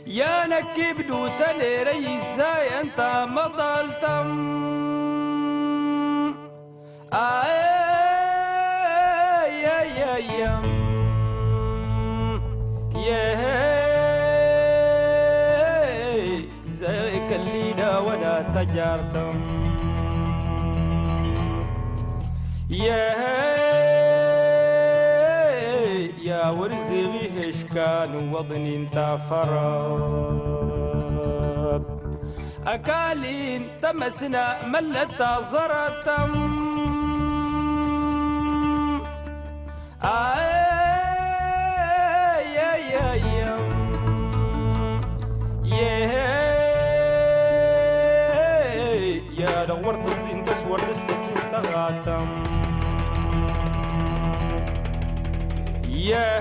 يا نكب دوتني ريسا انت ما ضلتم زيك الليلة وانا تجارتم يا ورزقي هشكان وضني انت فراب أكالين تمسنا ملتا زرتم يا دورت الدين تسور لستكين تغاتم يا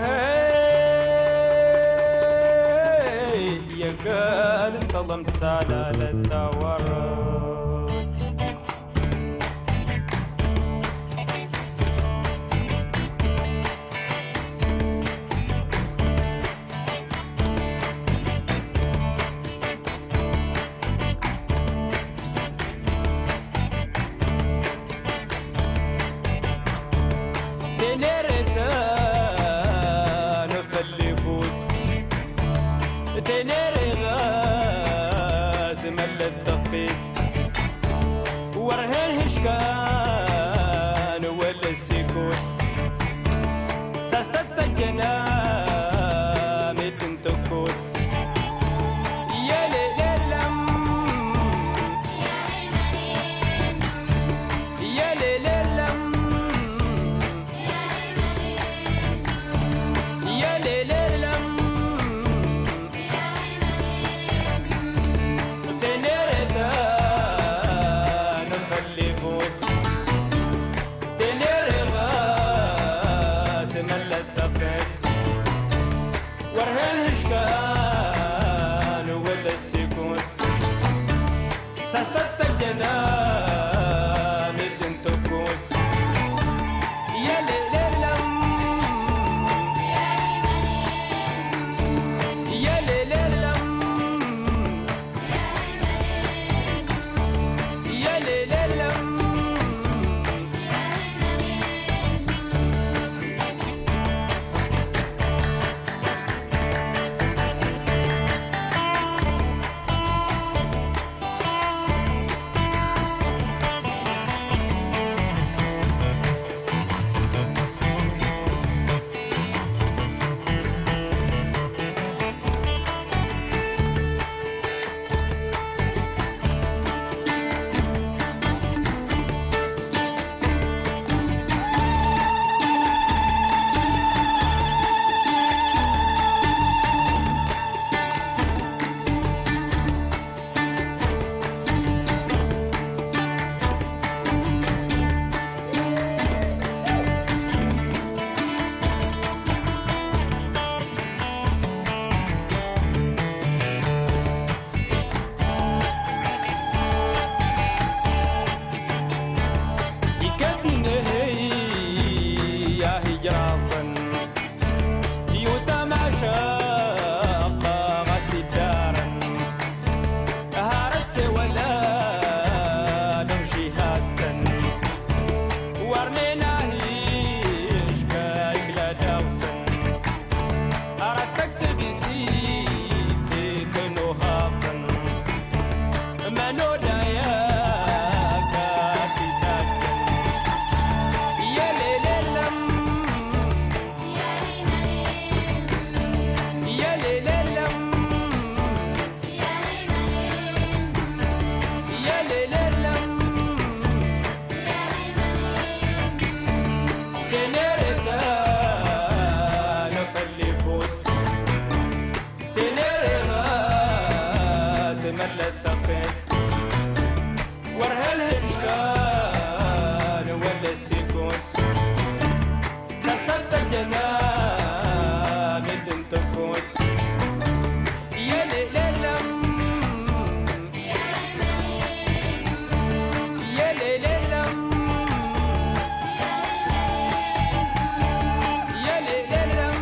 قال انتظمت سلالة الورد تنيري غاز مل التقيس ورهن هشكان ولا السيكوس ساستة الجنام تنتكوس يا ليلم يا ليلم يا ليلم ساستة الجنان تنتكوس يا ليلم يا ليلم يا ليلم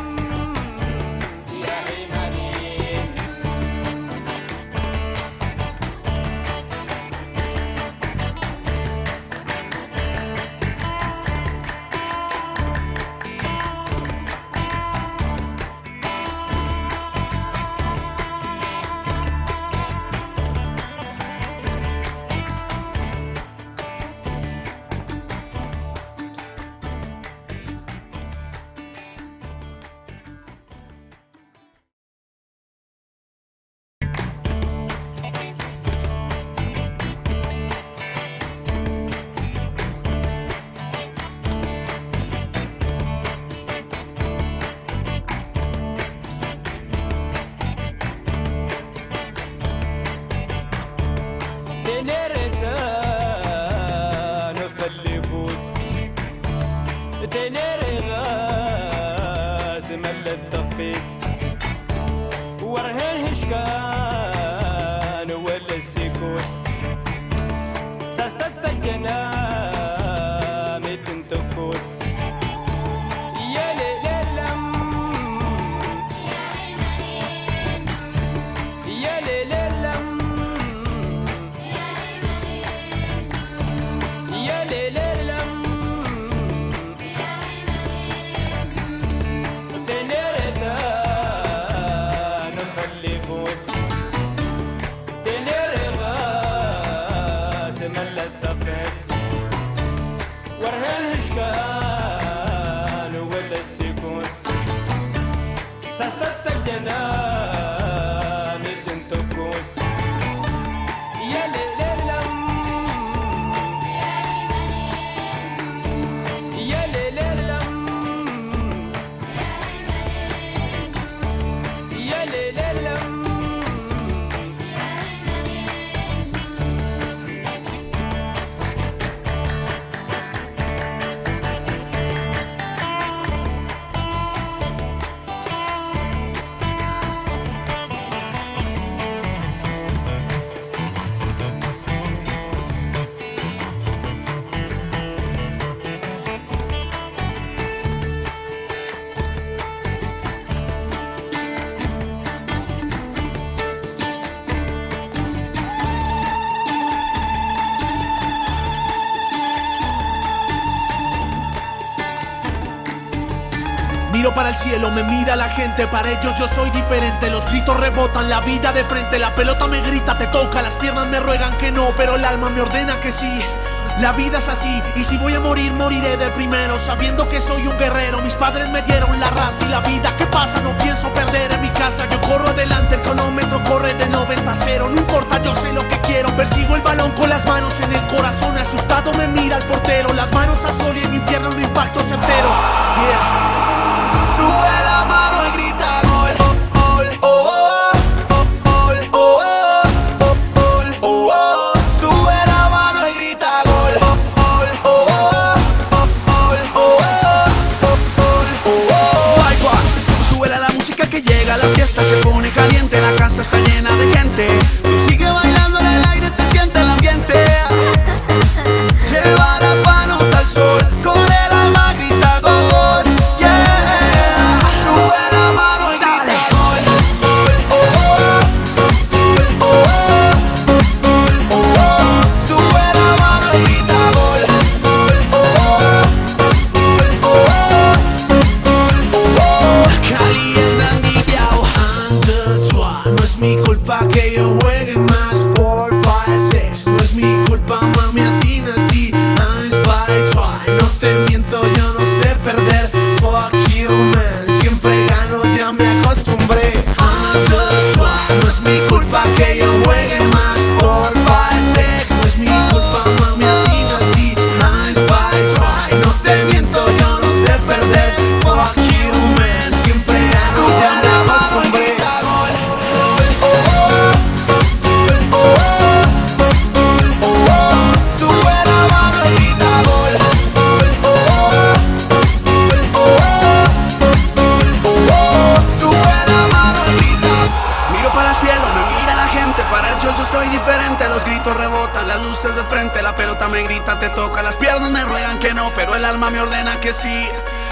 تنيري غاز مل التقيس ورهن هشكان ولا السيكوت ساستت الجنام تنتكوس يا ليلم يا ليلم يا ليلم تنيري نخلي بوس تنيري غاز مل التقيس ورهن هشكان ولا السيكوس ساستت الجنام تنتكوس يا ليلم يا ليلم يا ليلم Miro para el cielo, me mira la gente, para ellos yo soy diferente. Los gritos rebotan, la vida de frente, la pelota me grita, te toca, las piernas me ruegan que no, pero el alma me ordena que sí. La vida es así, y si voy a morir, moriré de primero, sabiendo que soy un guerrero. Mis padres me dieron la raza y la vida. ¿Qué pasa? No pienso perder en mi casa. Yo corro adelante, el cronómetro corre de 90 a 0. No importa, yo sé lo que quiero. Persigo el balón con las manos en el corazón. Asustado me mira el portero. Las manos a sol y en mi pierna un impacto certero. Yeah. Sube la mano y grita gol, gol, oh, oh, gol, oh, gol, oh, oh. Sube la mano y grita gol, gol, oh, gol, oh, gol, oh, oh. Sube la música que llega, la fiesta se pone caliente, la casa está llena de gente. Tú sigue bailando en el aire, se siente el ambiente. Lleva las manos al sol, con el alma grita gol. Que yo juegue más 4, 5, 6. No es mi culpa, mami, así nací. I try. No te miento, yo no sé perder. Fuck you, man, siempre gano, ya me acostumbré. No es mi culpa que yo juegue más 4, 5, 6. No es mi culpa, mami, así nací. I try. No te miento, yo no sé perder. Fuck you, man, siempre gano, ya me acostumbré. Yo soy diferente, los gritos rebotan, las luces de frente, la pelota me grita, te toca, las piernas me ruegan que no, pero el alma me ordena que sí.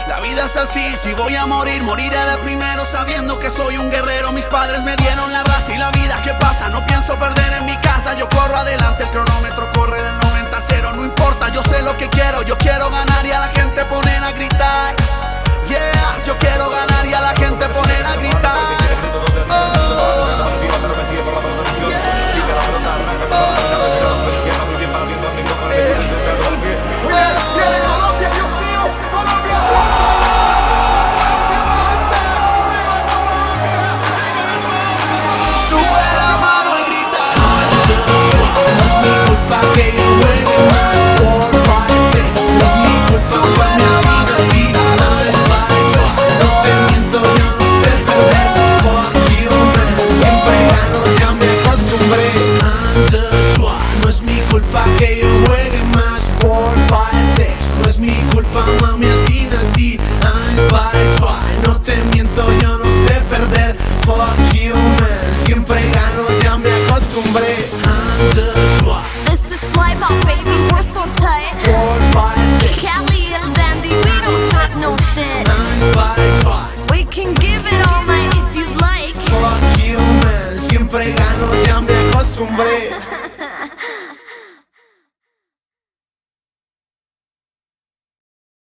La vida es así, si voy a morir, moriré de primero, sabiendo que soy un guerrero. Mis padres me dieron la raza y la vida. ¿Qué pasa? No pienso perder en mi casa, yo corro adelante, el cronómetro corre de 90 a 0. No importa, yo sé lo que quiero, yo quiero ganar y a la gente poner a gritar. Yeah, yo quiero ganar y a la gente poner a gritar. Que yo juegue más 4, 5, 6. No es mi culpa, mami, así nací. so tight. 4, 5, 6, Cali el dandy, we don't talk no shit. 9, 5, 12. We can give it all night if you'd like. Fuck you, man, siempre gano, ya me acostumbré.